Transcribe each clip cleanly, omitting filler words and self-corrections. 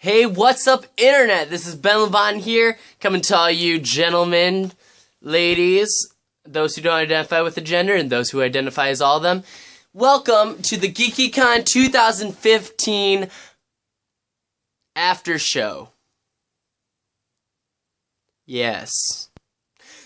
Hey, what's up, Internet? This is Ben LeVon here, coming to all you gentlemen, ladies, those who don't identify with the gender, and those who identify as all of them. Welcome to the Geekycon 2015 after show. Yes.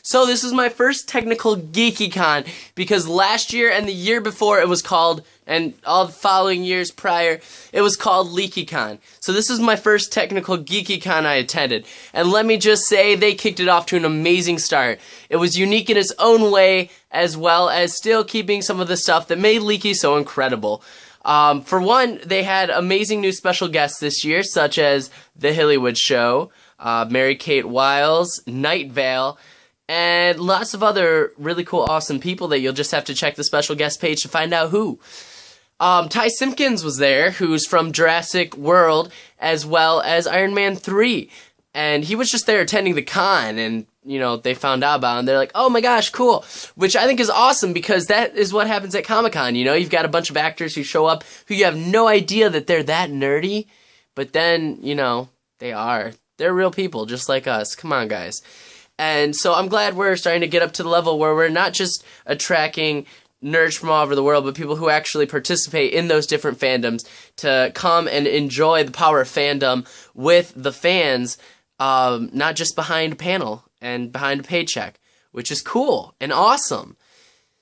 So this is my first technical Geekycon, because last year and the year before it was called, and all the following years prior, it was called Leakycon. So this is my first technical Geekycon I attended, and let me just say, they kicked it off to an amazing start. It was unique in its own way, as well as still keeping some of the stuff that made Leaky so incredible. For one, they had amazing new special guests this year, such as The Hillywood Show, Mary-Kate Wiles, Night Vale, and lots of other really cool, awesome people that you'll just have to check the special guest page to find out who. Ty Simpkins was there, who's from Jurassic World, as well as Iron Man 3. And he was just there attending the con, and, you know, they found out about him. They're like, oh my gosh, cool. Which I think is awesome, because that is what happens at Comic-Con, you know? You've got a bunch of actors who show up who you have no idea that they're that nerdy, but then, you know, they are. They're real people, just like us. Come on, guys. And so I'm glad we're starting to get up to the level where we're not just attracting nerds from all over the world, but people who actually participate in those different fandoms to come and enjoy the power of fandom with the fans, not just behind a panel and behind a paycheck, which is cool and awesome.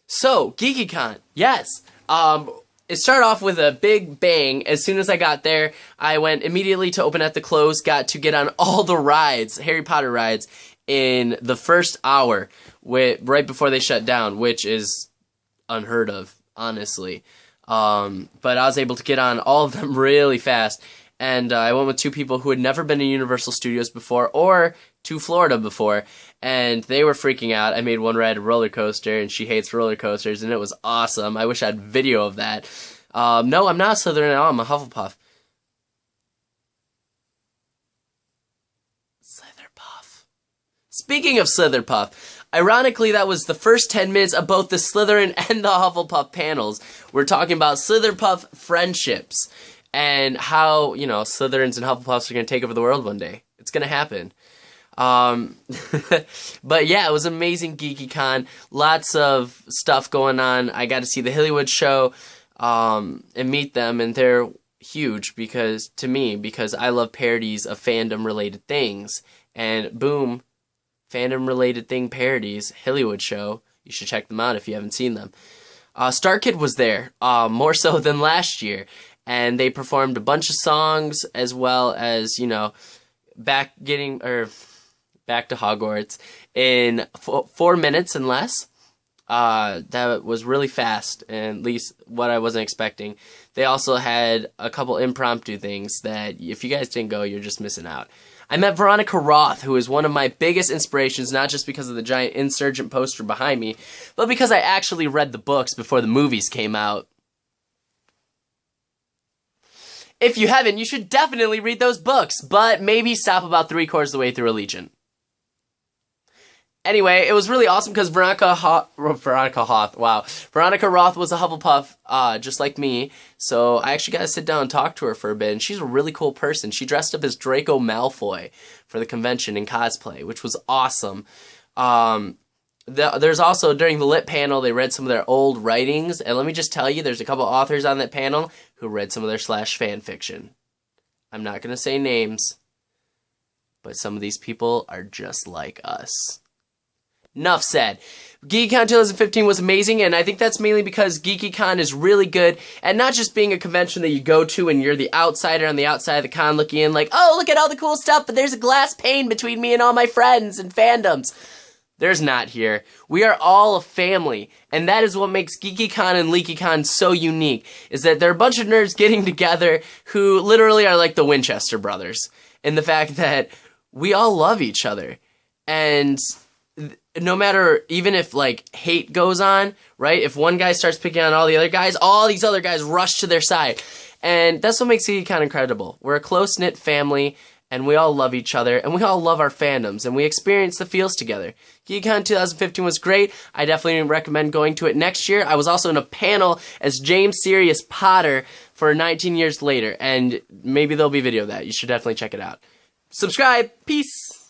So, Geekycon, yes. It started off with a big bang. As soon as I got there, I went immediately to open at the close, got to get on all the rides, Harry Potter rides, in the first hour, right before they shut down, which is unheard of, honestly. But I was able to get on all of them really fast, and I went with two people who had never been to Universal Studios before, or to Florida before, and they were freaking out. I made one ride a roller coaster, and she hates roller coasters, and it was awesome. I wish I had video of that. No, I'm not a Slytherin at all. I'm a Hufflepuff. Speaking of Slitherpuff, ironically, that was the first 10 minutes of both the Slytherin and the Hufflepuff panels. We're talking about Slitherpuff friendships and how, you know, Slytherins and Hufflepuffs are going to take over the world one day. It's going to happen. But yeah, it was an amazing Geekycon. Lots of stuff going on. I got to see the Hillywood Show and meet them, and they're huge to me because I love parodies of fandom-related things. And boom, fandom-related thing parodies, Hillywood Show. You should check them out if you haven't seen them. StarKid was there, more so than last year, and they performed a bunch of songs as well as, you know, back to Hogwarts in 4 minutes and less. That was really fast, and at least what I wasn't expecting. They also had a couple impromptu things that if you guys didn't go, you're just missing out. I met Veronica Roth, who is one of my biggest inspirations, not just because of the giant Insurgent poster behind me, but because I actually read the books before the movies came out. If you haven't, you should definitely read those books, but maybe stop about 3/4 of the way through Allegiant. Anyway, it was really awesome because Veronica Roth was a Hufflepuff, just like me, so I actually got to sit down and talk to her for a bit, and she's a really cool person. She dressed up as Draco Malfoy for the convention in cosplay, which was awesome. There's also, during the lit panel, they read some of their old writings, and let me just tell you, there's a couple authors on that panel who read some of their / fan fiction. I'm not going to say names, but some of these people are just like us. Enough said. Geekycon 2015 was amazing, and I think that's mainly because Geekycon is really good at not just being a convention that you go to and you're the outsider on the outside of the con looking in like, oh, look at all the cool stuff, but there's a glass pane between me and all my friends and fandoms. There's not here. We are all a family, and that is what makes Geekycon and Leakycon so unique, is that they're a bunch of nerds getting together who literally are like the Winchester brothers, in the fact that we all love each other, and no matter, even if, like, hate goes on, right? If one guy starts picking on all the other guys, all these other guys rush to their side. And that's what makes Geekycon incredible. We're a close-knit family, and we all love each other, and we all love our fandoms, and we experience the feels together. Geekycon 2015 was great. I definitely recommend going to it next year. I was also in a panel as James Sirius Potter for 19 years later, and maybe there'll be video of that. You should definitely check it out. Subscribe. Peace.